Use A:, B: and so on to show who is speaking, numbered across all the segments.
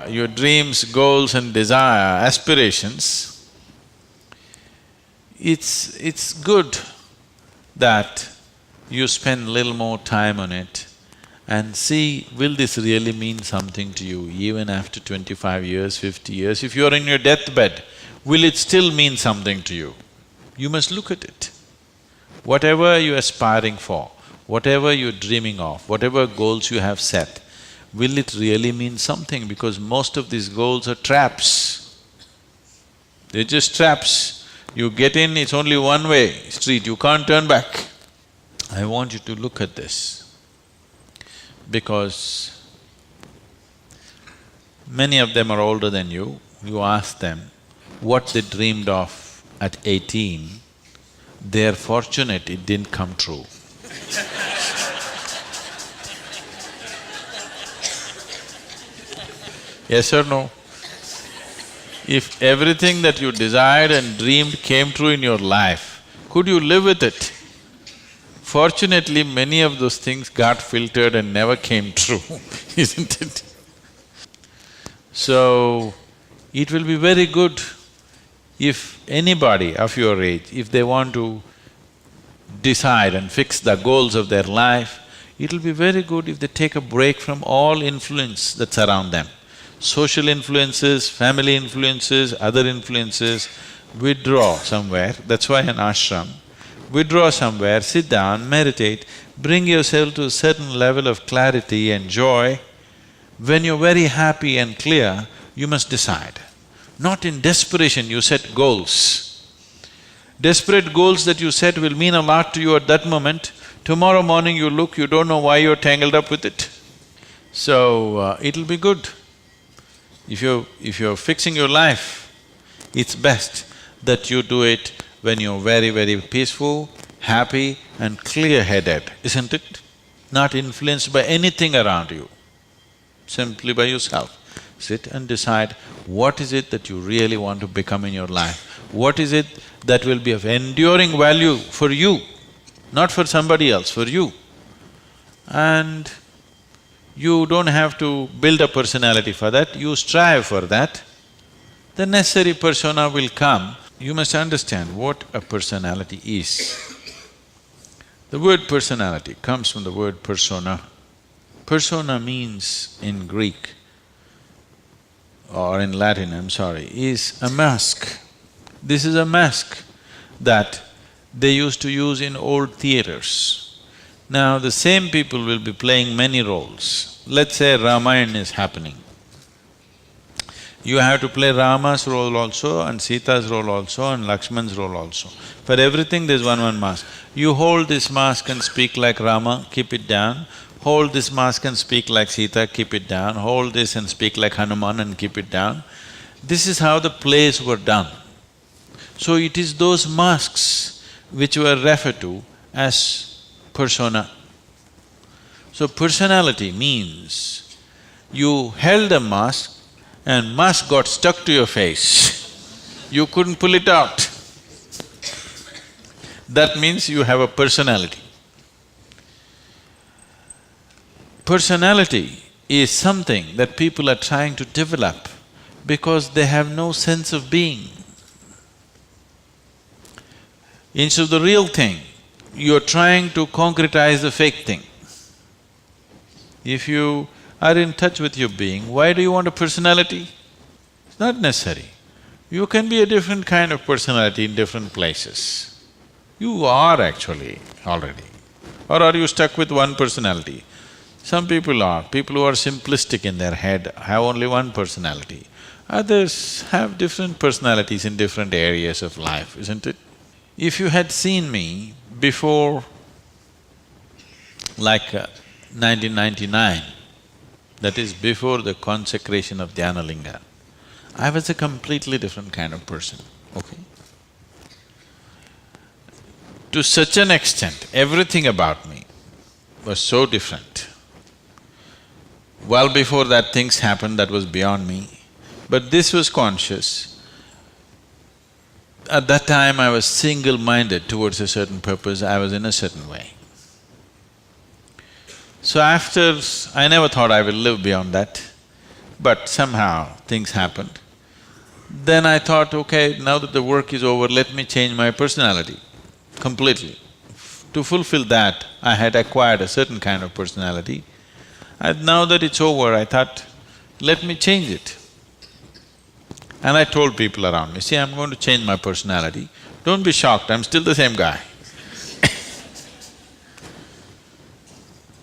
A: your dreams, goals and desire, aspirations, it's good that you spend little more time on it and see, will this really mean something to you even after 25 years, 50 years? If you're in your deathbed, will it still mean something to you? You must look at it. Whatever you're aspiring for, whatever you're dreaming of, whatever goals you have set, will it really mean something? Because most of these goals are traps. They're just traps. You get in, it's only one-way street, you can't turn back. I want you to look at this, because many of them are older than you. You ask them what they dreamed of at 18, they're fortunate it didn't come true. Yes or no? If everything that you desired and dreamed came true in your life, could you live with it? Fortunately, many of those things got filtered and never came true, isn't it? So, it will be very good if anybody of your age, if they want to decide and fix the goals of their life, it'll be very good if they take a break from all influence that's around them. Social influences, family influences, other influences, withdraw somewhere, that's why an ashram. Withdraw somewhere, sit down, meditate, bring yourself to a certain level of clarity and joy. When you're very happy and clear, you must decide. Not in desperation you set goals. Desperate goals that you set will mean a lot to you at that moment. Tomorrow morning you look, you don't know why you're tangled up with it. So, it'll be good. If you're fixing your life, it's best that you do it when you're very, very peaceful, happy and clear-headed, isn't it? Not influenced by anything around you, simply by yourself. Sit and decide what is it that you really want to become in your life. What is it that will be of enduring value for you, not for somebody else, for you. And you don't have to build a personality for that, you strive for that. The necessary persona will come. You must understand what a personality is. The word personality comes from the word persona. Persona means in Greek or in Latin, I'm sorry, is a mask. This is a mask that they used to use in old theaters. Now the same people will be playing many roles. Let's say Ramayana is happening. You have to play Rama's role also and Sita's role also and Lakshman's role also. For everything there's one mask. You hold this mask and speak like Rama, keep it down. Hold this mask and speak like Sita, keep it down. Hold this and speak like Hanuman and keep it down. This is how the plays were done. So it is those masks which were referred to as persona. So personality means you held a mask and mask got stuck to your face, you couldn't pull it out. That means you have a personality. Personality is something that people are trying to develop because they have no sense of being. Instead of the real thing, you're trying to concretize the fake thing. If you are in touch with your being, why do you want a personality? It's not necessary. You can be a different kind of personality in different places. You are actually already. Or are you stuck with one personality? Some people are. People who are simplistic in their head have only one personality. Others have different personalities in different areas of life, isn't it? If you had seen me before like 1999, that is before the consecration of Dhyanalinga, I was a completely different kind of person, okay? To such an extent, everything about me was so different. Well before that things happened that was beyond me, but this was conscious. At that time I was single-minded towards a certain purpose, I was in a certain way. So after… I never thought I will live beyond that. but somehow things happened. Then I thought, okay, now that the work is over, let me change my personality completely. To fulfill that, I had acquired a certain kind of personality. And now that it's over, I thought, let me change it. And I told people around me, see, I'm going to change my personality. Don't be shocked, I'm still the same guy.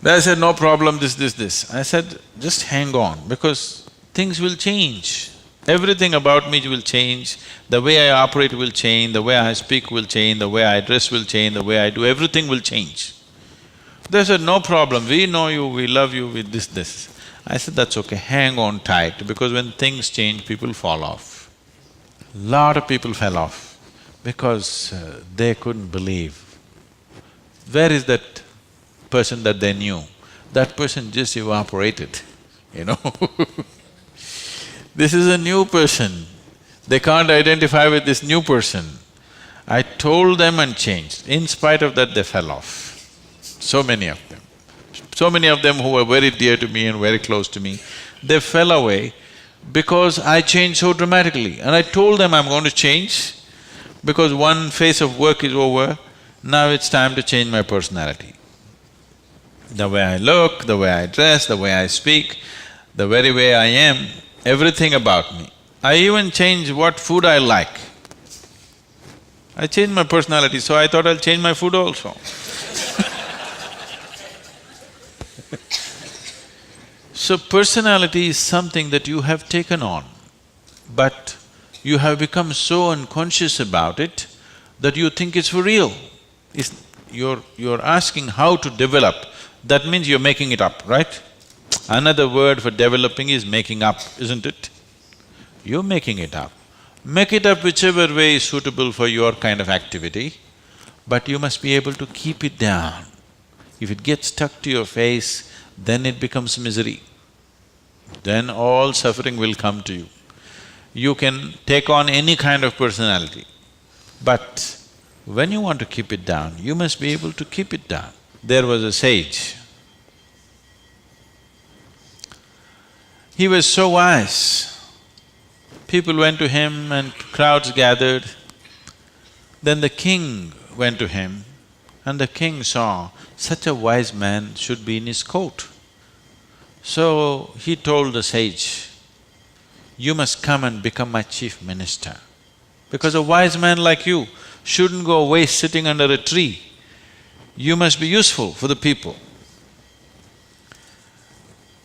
A: They said, no problem, this. I said, just hang on, because things will change. Everything about me will change, the way I operate will change, the way I speak will change, the way I dress will change, the way I do, everything will change. They said, no problem, we know you, we love you with this. I said, that's okay, hang on tight, because when things change, people fall off. Lot of people fell off because they couldn't believe. Where is that person that they knew? That person just evaporated, you know This is a new person, they can't identify with this new person. I told them and changed. In spite of that, they fell off, so many of them. So many of them who were very dear to me and very close to me, they fell away because I changed so dramatically. And I told them I'm going to change because one phase of work is over, now it's time to change my personality. The way I look, the way I dress, the way I speak, the very way I am, everything about me. I even changed what food I like. I changed my personality, so I thought I'll change my food also. So personality is something that you have taken on, but you have become so unconscious about it that you think it's for real. You're asking how to develop, that means you're making it up, right? Another word for developing is making up, isn't it? You're making it up. Make it up whichever way is suitable for your kind of activity, but you must be able to keep it down. If it gets stuck to your face, then it becomes misery. Then all suffering will come to you. You can take on any kind of personality, but when you want to keep it down, you must be able to keep it down. There was a sage. He was so wise. People went to him and crowds gathered. Then the king went to him and the king saw such a wise man should be in his court. So he told the sage, you must come and become my chief minister, because a wise man like you shouldn't go waste sitting under a tree. You must be useful for the people.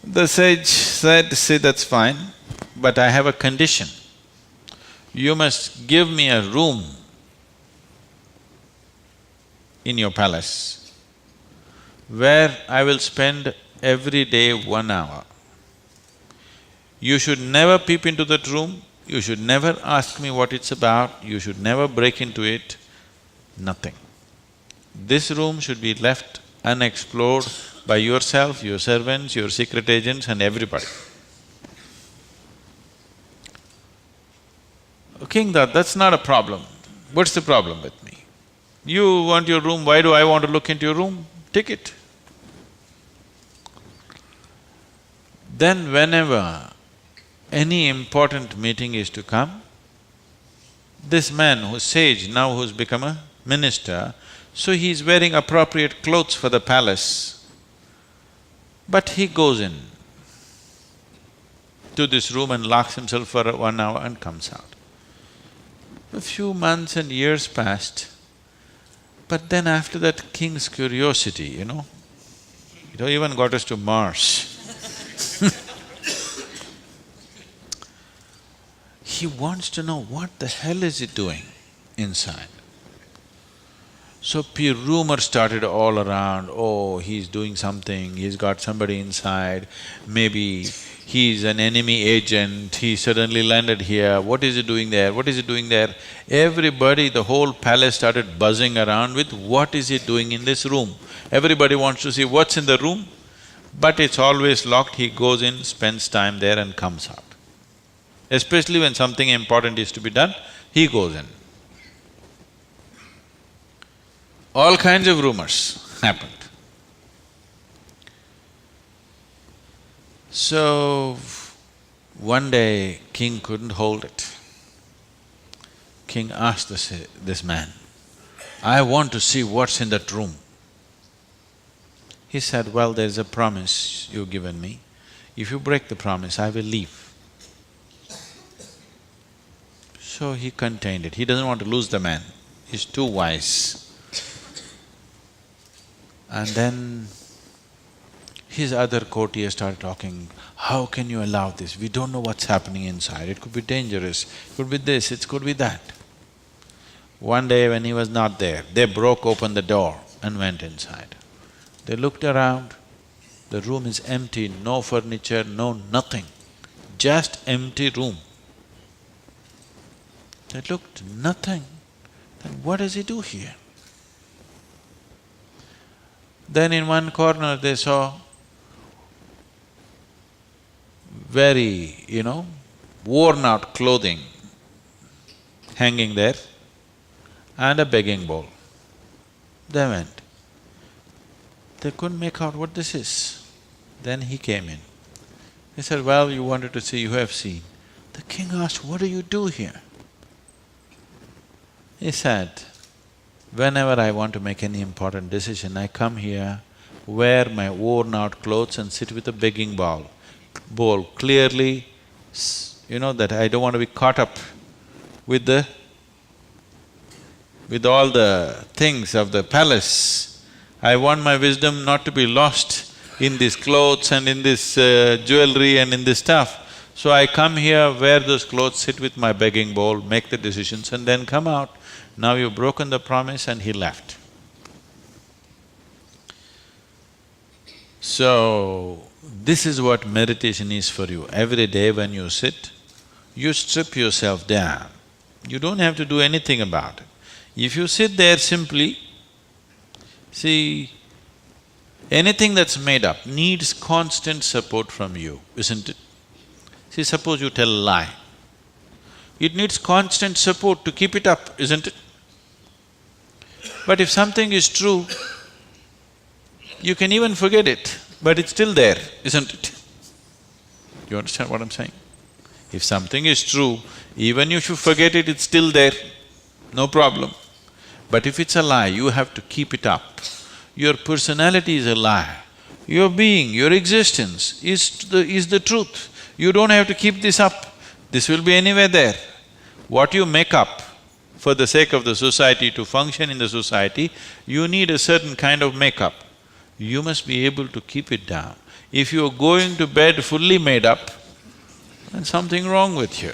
A: The sage said, see, that's fine, but I have a condition. You must give me a room in your palace where I will spend every day 1 hour. You should never peep into that room, you should never ask me what it's about, you should never break into it, nothing. This room should be left unexplored by yourself, your servants, your secret agents and everybody. King thought, that's not a problem. What's the problem with me? You want your room, why do I want to look into your room? Take it. Then whenever any important meeting is to come, this man who's sage, now who's become a minister, so he's wearing appropriate clothes for the palace, but he goes in to this room and locks himself for 1 hour and comes out. A few months and years passed, but then after that king's curiosity, it even got us to Mars. He wants to know what the hell is he doing inside. So rumors started all around, oh, he's doing something, he's got somebody inside, maybe he's an enemy agent, he suddenly landed here, what is he doing there, what is he doing there? Everybody, the whole palace started buzzing around with what is he doing in this room. Everybody wants to see what's in the room, but it's always locked, he goes in, spends time there and comes out. Especially when something important is to be done, he goes in. All kinds of rumors happened. So, One day, king couldn't hold it. King asked this man, "I want to see what's in that room." He said, "Well, there's a promise you've given me. If you break the promise, I will leave." So he contained it. He doesn't want to lose the man. He's too wise. And then his other courtiers started talking, "How can you allow this? We don't know what's happening inside. It could be dangerous, it could be this, it could be that." One day when he was not there, they broke open the door and went inside. They looked around, the room is empty, no furniture, no nothing, just empty room. They looked, nothing. Then what does he do here? Then in one corner they saw very, worn out clothing hanging there and a begging bowl. They went. They couldn't make out what this is. Then he came in. He said, "Well, you wanted to see, you have seen." The king asked, "What do you do here?" He said, "Whenever I want to make any important decision, I come here, wear my worn-out clothes and sit with a begging bowl. Clearly, that I don't want to be caught up with all the things of the palace. I want my wisdom not to be lost in these clothes and in this jewelry and in this stuff. So I come here, wear those clothes, sit with my begging bowl, make the decisions and then come out. Now you've broken the promise," and he left. So, this is what meditation is for you. Every day when you sit, you strip yourself down. You don't have to do anything about it. If you sit there simply, see, anything that's made up needs constant support from you, isn't it? See, suppose you tell a lie. It needs constant support to keep it up, isn't it? But if something is true, you can even forget it, but it's still there, isn't it? You understand what I'm saying? If something is true, even if you forget it, it's still there, no problem. But if it's a lie, you have to keep it up. Your personality is a lie. Your being, your existence is the truth. You don't have to keep this up, this will be anywhere there. What you make up for the sake of the society, to function in the society, you need a certain kind of makeup. You must be able to keep it down. If you're going to bed fully made up, then something wrong with you.